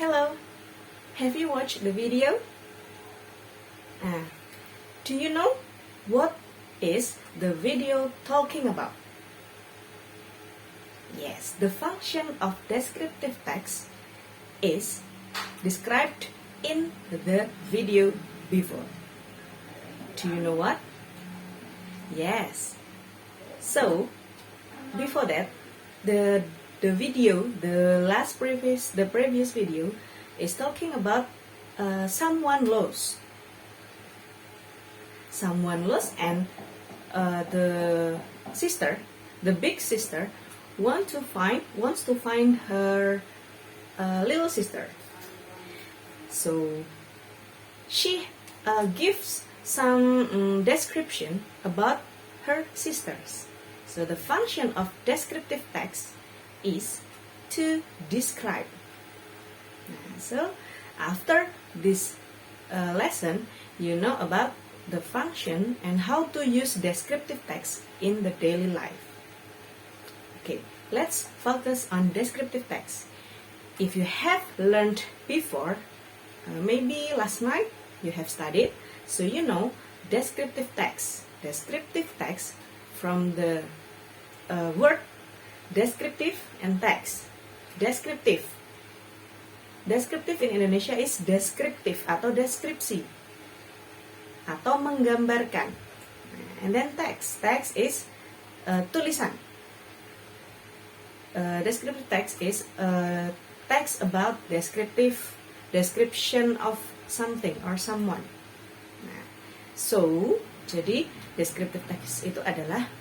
Hello, have you watched the video? Do you know what is the video talking about? Yes, the function of descriptive text is described in the video before. Do you know what? Yes. So, before that, the previous video is talking about someone lost. Someone lost, and the big sister, wants to find her little sister. So she gives some description about her sisters. So the function of descriptive text is to describe. So after this lesson, you know about the function and how to use descriptive text in the daily life. Okay, let's focus on descriptive text. If you have learned before, maybe last night you have studied, so you know descriptive text. Descriptive text from the word descriptive and text. Descriptive in Indonesia is deskriptif atau deskripsi atau menggambarkan. And then text is tulisan. Descriptive text is text about description of something or someone. So, jadi descriptive text itu adalah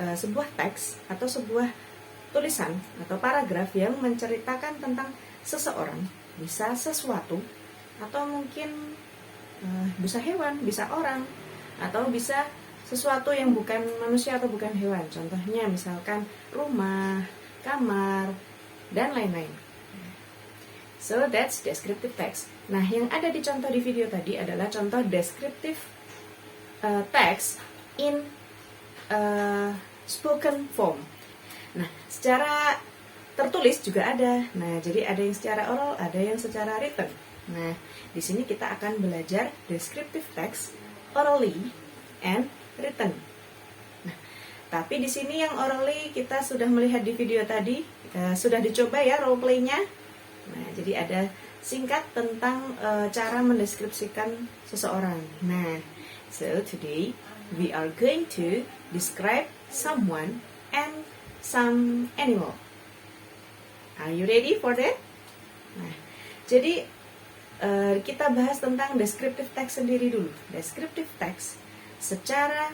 sebuah teks atau sebuah tulisan atau paragraf yang menceritakan tentang seseorang, bisa sesuatu, atau mungkin bisa hewan, bisa orang, atau bisa sesuatu yang bukan manusia atau bukan hewan. Contohnya misalkan rumah, kamar, dan lain-lain. So that's descriptive text. Nah, yang ada di contoh di video tadi adalah contoh descriptive text in spoken form. Nah, secara tertulis juga ada. Nah, jadi ada yang secara oral, ada yang secara written. Nah, di sini kita akan belajar descriptive text orally and written. Nah, tapi di sini yang orally kita sudah melihat di video tadi, sudah dicoba ya role play-nya. Nah, jadi ada singkat tentang cara mendeskripsikan seseorang. Nah, so today we are going to describe someone and some animal. Are you ready for that? Nah, jadi kita bahas tentang descriptive text sendiri dulu. Descriptive text secara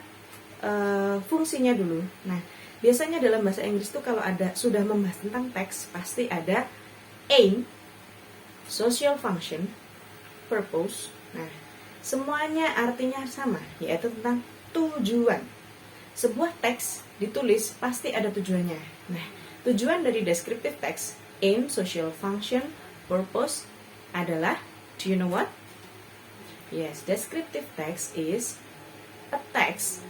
fungsinya dulu. Nah, biasanya dalam bahasa Inggris tuh kalau sudah membahas tentang teks pasti ada aim, social function, purpose. Nah, semuanya artinya sama, yaitu tentang tujuan. Sebuah teks ditulis pasti ada tujuannya. Nah, tujuan dari descriptive text, aim, social function, purpose adalah, do you know what? Yes, descriptive text is a text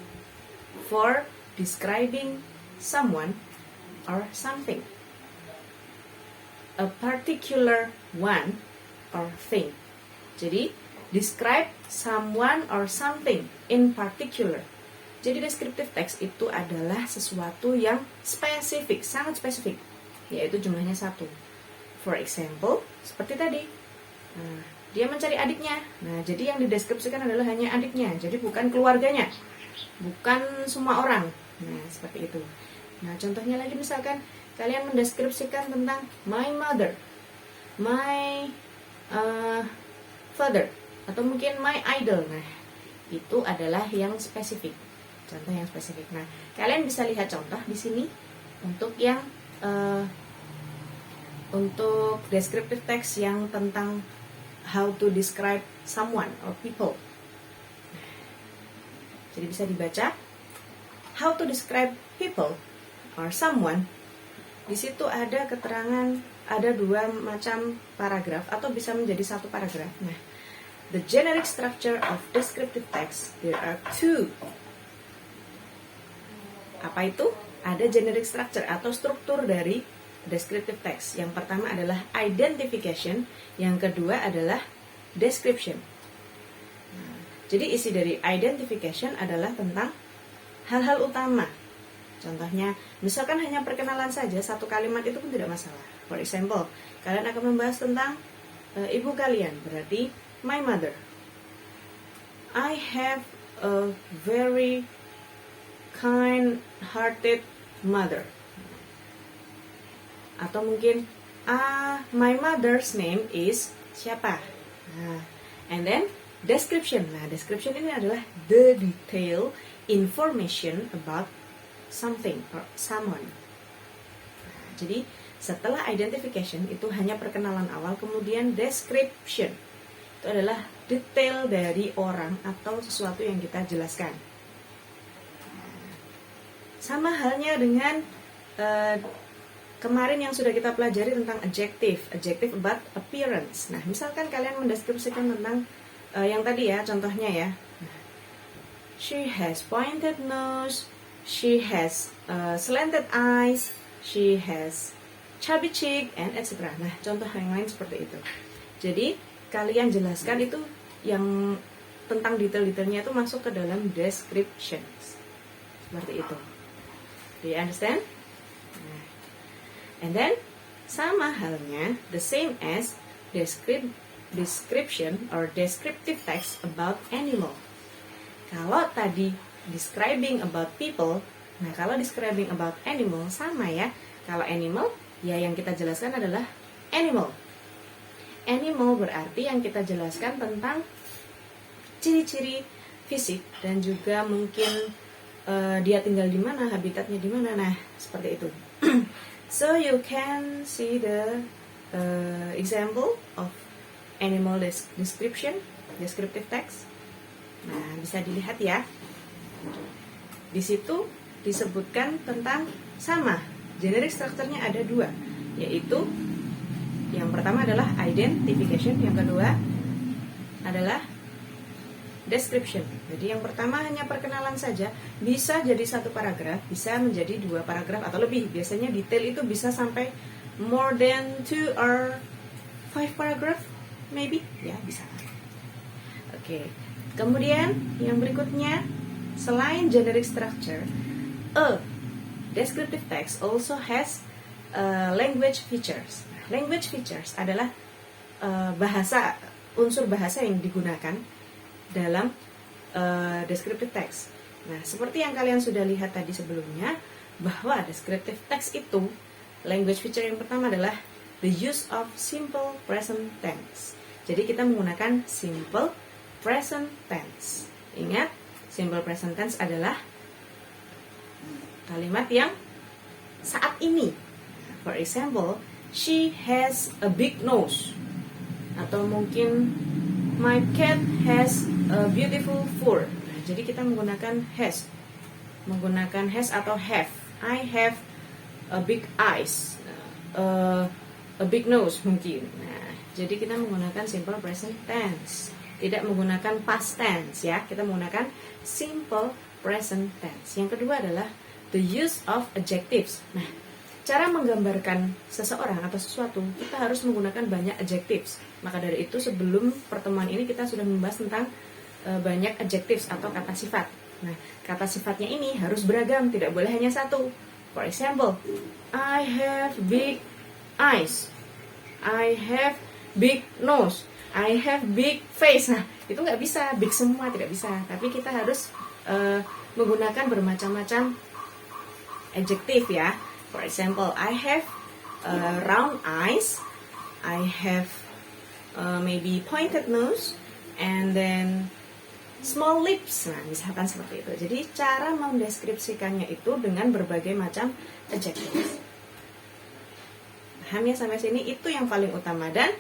for describing someone or something. A particular one or thing. Jadi, describe someone or something in particular. Jadi descriptive text itu adalah sesuatu yang spesifik, sangat spesifik, yaitu jumlahnya 1. For example, seperti tadi, dia mencari adiknya. Nah, jadi yang dideskripsikan adalah hanya adiknya, jadi bukan keluarganya, bukan semua orang. Nah, seperti itu. Nah, contohnya lagi misalkan kalian mendeskripsikan tentang my mother, my father, atau mungkin my idol. Nah, itu adalah yang spesifik. Contoh yang spesifik. Nah, kalian bisa lihat contoh di sini untuk yang untuk descriptive text yang tentang how to describe someone or people. Jadi bisa dibaca how to describe people or someone. Di situ ada keterangan, ada 2 macam paragraf atau bisa menjadi 1 paragraf. Nah, the generic structure of descriptive text, there are 2. Apa itu? Ada generic structure atau struktur dari descriptive text. Yang pertama adalah identification, yang kedua adalah description. Nah, jadi isi dari identification adalah tentang hal-hal utama. Contohnya, misalkan hanya perkenalan saja, satu kalimat itu pun tidak masalah. For example, kalian akan membahas tentang ibu kalian, berarti my mother. I have a very kind-hearted mother. Atau mungkin my mother's name is siapa. Nah, and then description. Nah, description ini adalah the detail information about something or someone. Nah, jadi setelah identification itu hanya perkenalan awal, kemudian description itu adalah detail dari orang atau sesuatu yang kita jelaskan. Sama halnya dengan kemarin yang sudah kita pelajari tentang adjective about appearance. Nah, misalkan kalian mendeskripsikan tentang yang tadi ya, contohnya ya. She has pointed nose, she has slanted eyes, she has chubby cheek, and etc. Nah, contoh yang lain seperti itu. Jadi, kalian jelaskan itu yang tentang detail-detailnya itu masuk ke dalam descriptions. Seperti itu. Do you understand? And then, sama halnya, the same as description or descriptive text about animal. Kalau tadi describing about people, nah kalau describing about animal sama ya. Kalau animal, ya yang kita jelaskan adalah animal. Animal berarti yang kita jelaskan tentang ciri-ciri fisik dan juga mungkin dia tinggal di mana, habitatnya di mana. Nah, seperti itu. So you can see the example of animal description, descriptive text. Nah, bisa dilihat ya. Di situ disebutkan tentang sama. Generic structure-nya ada dua, yaitu yang pertama adalah identification, yang kedua adalah description. Jadi yang pertama hanya perkenalan saja, bisa jadi satu paragraf, bisa menjadi dua paragraf atau lebih. Biasanya detail itu bisa sampai more than 2 or 5 paragraph, maybe, ya bisa. Oke. Kemudian yang berikutnya, selain generic structure, descriptive text also has language features. Language features adalah bahasa, unsur bahasa yang digunakan dalam descriptive text. Nah, seperti yang kalian sudah lihat tadi sebelumnya, bahwa descriptive text itu, language feature yang pertama adalah the use of simple present tense. Jadi kita menggunakan simple present tense. Ingat, simple present tense adalah kalimat yang saat ini. For example, she has a big nose. Atau mungkin my cat has a beautiful fur. Nah, jadi kita menggunakan has. Menggunakan has atau have. I have a big eyes. A big nose mungkin. Nah, jadi kita menggunakan simple present tense. Tidak menggunakan past tense ya. Kita menggunakan simple present tense. Yang kedua adalah the use of adjectives. Nah, cara menggambarkan seseorang atau sesuatu, kita harus menggunakan banyak adjectives. Maka dari itu sebelum pertemuan ini kita sudah membahas tentang banyak adjectives atau kata sifat. Nah, kata sifatnya ini harus beragam, tidak boleh hanya satu. For example, I have big eyes, I have big nose, I have big face. Nah, itu nggak bisa, big semua tidak bisa. Tapi kita harus menggunakan bermacam-macam adjective ya. For example, I have round eyes, I have maybe pointed nose, and then small lips. Nah, misalkan seperti itu. Jadi cara mendeskripsikannya itu dengan berbagai macam adjectives. Paham ya sampai sini? Itu yang paling utama. Dan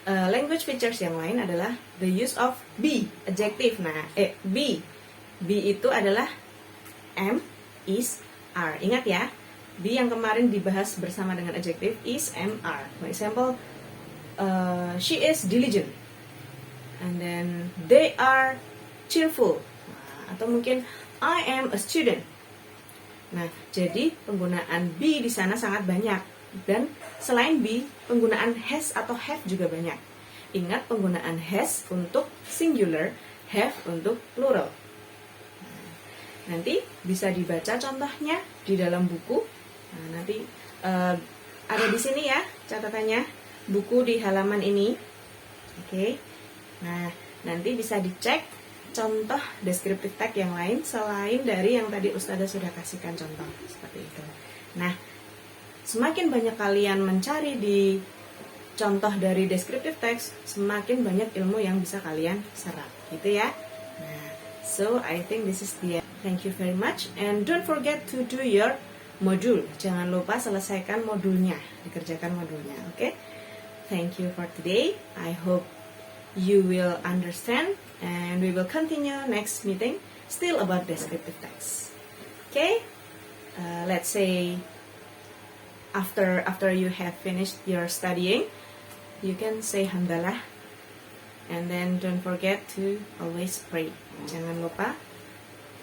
language features yang lain adalah the use of be, adjective. Nah, be itu adalah am, is, are. Ingat ya, be yang kemarin dibahas bersama dengan adjective is, am, are. For example, she is diligent, and then they are cheerful. Atau mungkin I am a student. Nah, jadi penggunaan be di sana sangat banyak. Dan selain be, penggunaan has atau have juga banyak. Ingat penggunaan has untuk singular, have untuk plural. Nanti bisa dibaca contohnya di dalam buku. Nah, nanti ada di sini ya catatannya, buku di halaman ini. Oke. Nah, nanti bisa dicek contoh descriptive text yang lain selain dari yang tadi Ustazah sudah kasihkan contoh seperti itu. Nah, semakin banyak kalian mencari di contoh dari descriptive text, semakin banyak ilmu yang bisa kalian serap, gitu ya. Nah, so I think this is the end. Thank you very much and don't forget to do your module. Jangan lupa selesaikan modulnya, dikerjakan modulnya, oke? Thank you for today. I hope you will understand and we will continue next meeting still about descriptive text. Okay? Let's say after you have finished your studying, you can say hamdalah and then don't forget to always pray. Jangan lupa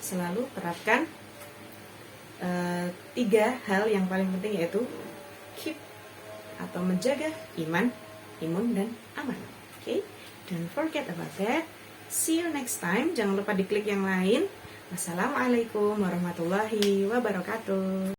selalu terapkan 3 hal yang paling penting, yaitu keep atau menjaga iman, imun, dan aman. Okay? Don't forget about that. See you next time. Jangan lupa diklik yang lain. Wassalamualaikum warahmatullahi wabarakatuh.